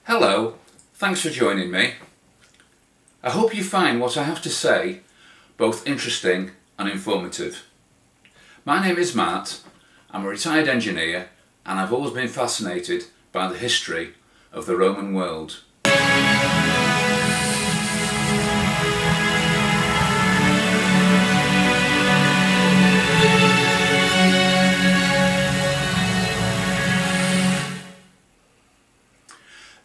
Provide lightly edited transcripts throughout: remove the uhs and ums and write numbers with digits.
Hello, thanks for joining me. I hope you find what I have to say both interesting and informative. My name is Matt, I'm a retired engineer and I've always been fascinated by the history of the Roman world.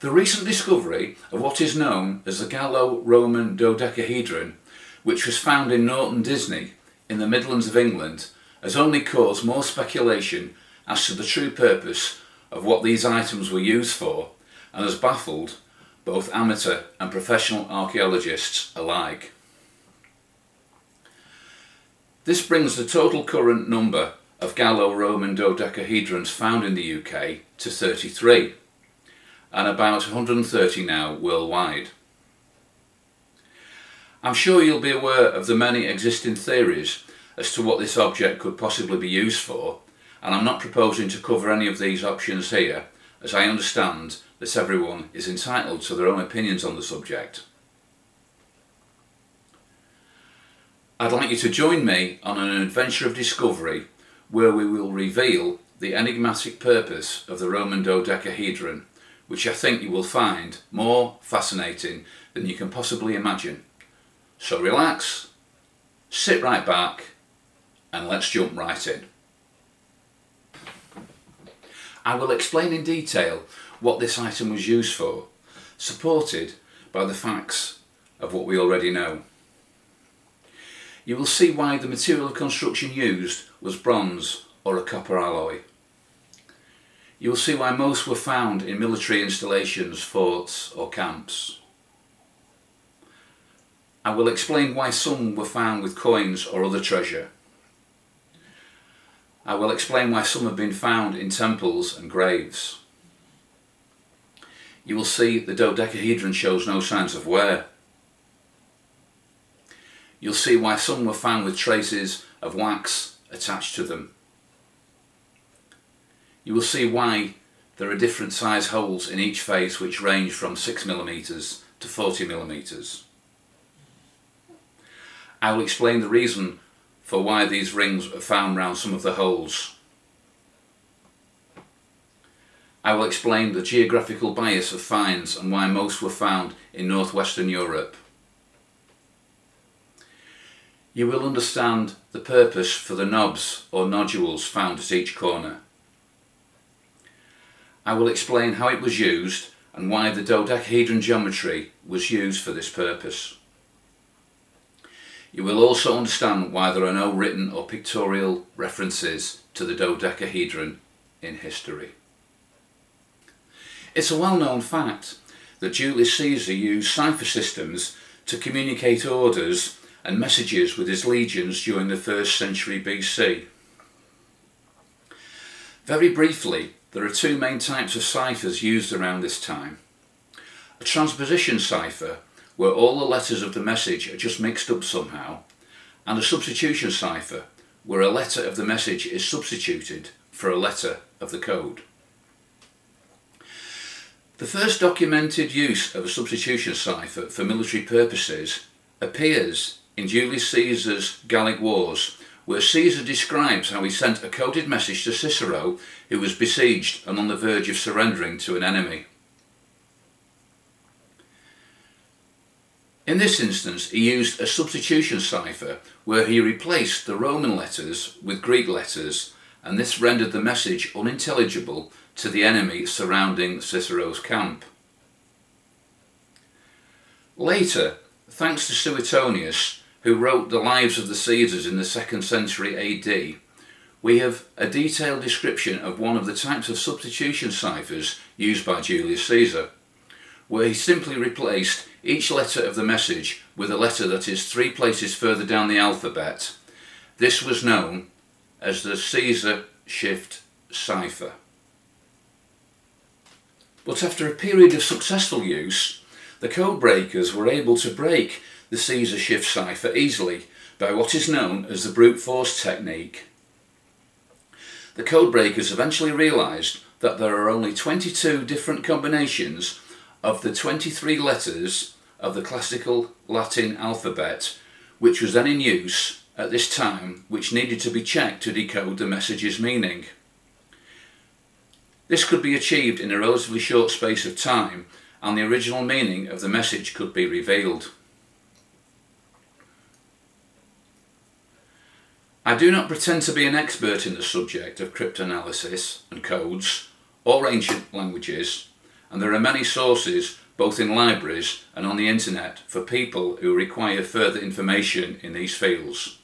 The recent discovery of what is known as the Gallo-Roman Dodecahedron, which was found in Norton Disney in the Midlands of England, has only caused more speculation as to the true purpose of what these items were used for, and has baffled both amateur and professional archaeologists alike. This brings the total current number of Gallo-Roman dodecahedrons found in the UK to 33. And about 130 now worldwide. I'm sure you'll be aware of the many existing theories as to what this object could possibly be used for, and I'm not proposing to cover any of these options here, as I understand that everyone is entitled to their own opinions on the subject. I'd like you to join me on an adventure of discovery where we will reveal the enigmatic purpose of the Roman dodecahedron, which I think you will find more fascinating than you can possibly imagine. So relax, sit right back, and let's jump right in. I will explain in detail what this item was used for, supported by the facts of what we already know. You will see why the material of construction used was bronze or a copper alloy. You will see why most were found in military installations, forts or camps. I will explain why some were found with coins or other treasure. I will explain why some have been found in temples and graves. You will see the dodecahedron shows no signs of wear. You'll see why some were found with traces of wax attached to them. You will see why there are different size holes in each face, which range from 6mm to 40mm. I will explain the reason for why these rings are found around some of the holes. I will explain the geographical bias of finds and why most were found in northwestern Europe. You will understand the purpose for the knobs or nodules found at each corner. I will explain how it was used and why the dodecahedron geometry was used for this purpose. You will also understand why there are no written or pictorial references to the dodecahedron in history. It's a well-known fact that Julius Caesar used cipher systems to communicate orders and messages with his legions during the 1st century BC. Very briefly, there are two main types of ciphers used around this time. A transposition cipher, where all the letters of the message are just mixed up somehow, and a substitution cipher, where a letter of the message is substituted for a letter of the code. The first documented use of a substitution cipher for military purposes appears in Julius Caesar's Gallic Wars, where Caesar describes how he sent a coded message to Cicero, who was besieged and on the verge of surrendering to an enemy. In this instance, he used a substitution cipher where he replaced the Roman letters with Greek letters, and this rendered the message unintelligible to the enemy surrounding Cicero's camp. Later, thanks to Suetonius, who wrote the lives of the Caesars in the 2nd century AD, we have a detailed description of one of the types of substitution ciphers used by Julius Caesar, where he simply replaced each letter of the message with a letter that is 3 places further down the alphabet. This was known as the Caesar shift cipher. But after a period of successful use, the code breakers were able to break the Caesar shift cipher easily by what is known as the brute force technique. The code breakers eventually realised that there are only 22 different combinations of the 23 letters of the classical Latin alphabet, which was then in use at this time, which needed to be checked to decode the message's meaning. This could be achieved in a relatively short space of time, and the original meaning of the message could be revealed. I do not pretend to be an expert in the subject of cryptanalysis and codes or ancient languages, and there are many sources both in libraries and on the internet for people who require further information in these fields.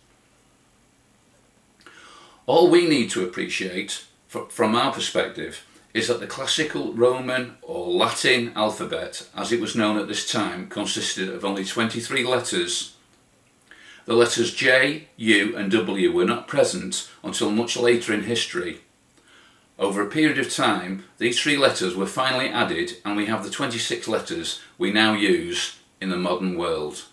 All we need to appreciate from our perspective is that the classical Roman or Latin alphabet, as it was known at this time, consisted of only 23 letters. The letters J, U and W were not present until much later in history. Over a period of time, these 3 letters were finally added, and we have the 26 letters we now use in the modern world.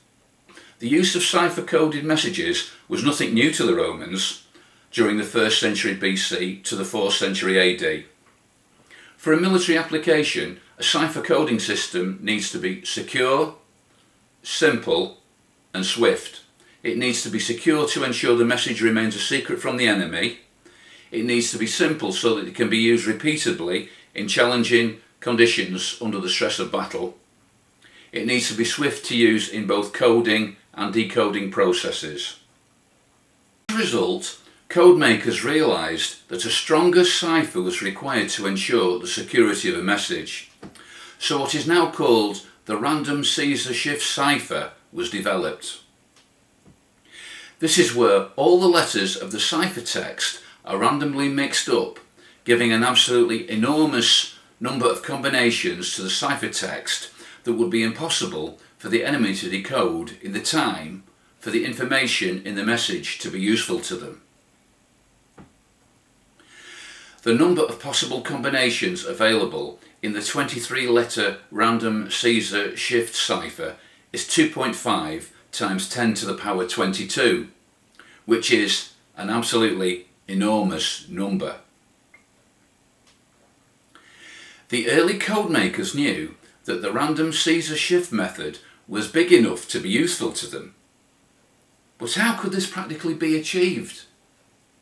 The use of cipher-coded messages was nothing new to the Romans during the 1st century BC to the 4th century AD. For a military application, a cipher coding system needs to be secure, simple and swift. It needs to be secure to ensure the message remains a secret from the enemy. It needs to be simple so that it can be used repeatedly in challenging conditions under the stress of battle. It needs to be swift to use in both coding and decoding processes. As a result, code makers realised that a stronger cipher was required to ensure the security of a message. So what is now called the random Caesar shift cipher was developed. This is where all the letters of the cipher text are randomly mixed up, giving an absolutely enormous number of combinations to the cipher text that would be impossible for the enemy to decode in the time for the information in the message to be useful to them. The number of possible combinations available in the 23-letter random Caesar shift cipher is 2.5 times 10 to the power 22, which is an absolutely enormous number. The early code makers knew that the random Caesar shift method was big enough to be useful to them. But how could this practically be achieved?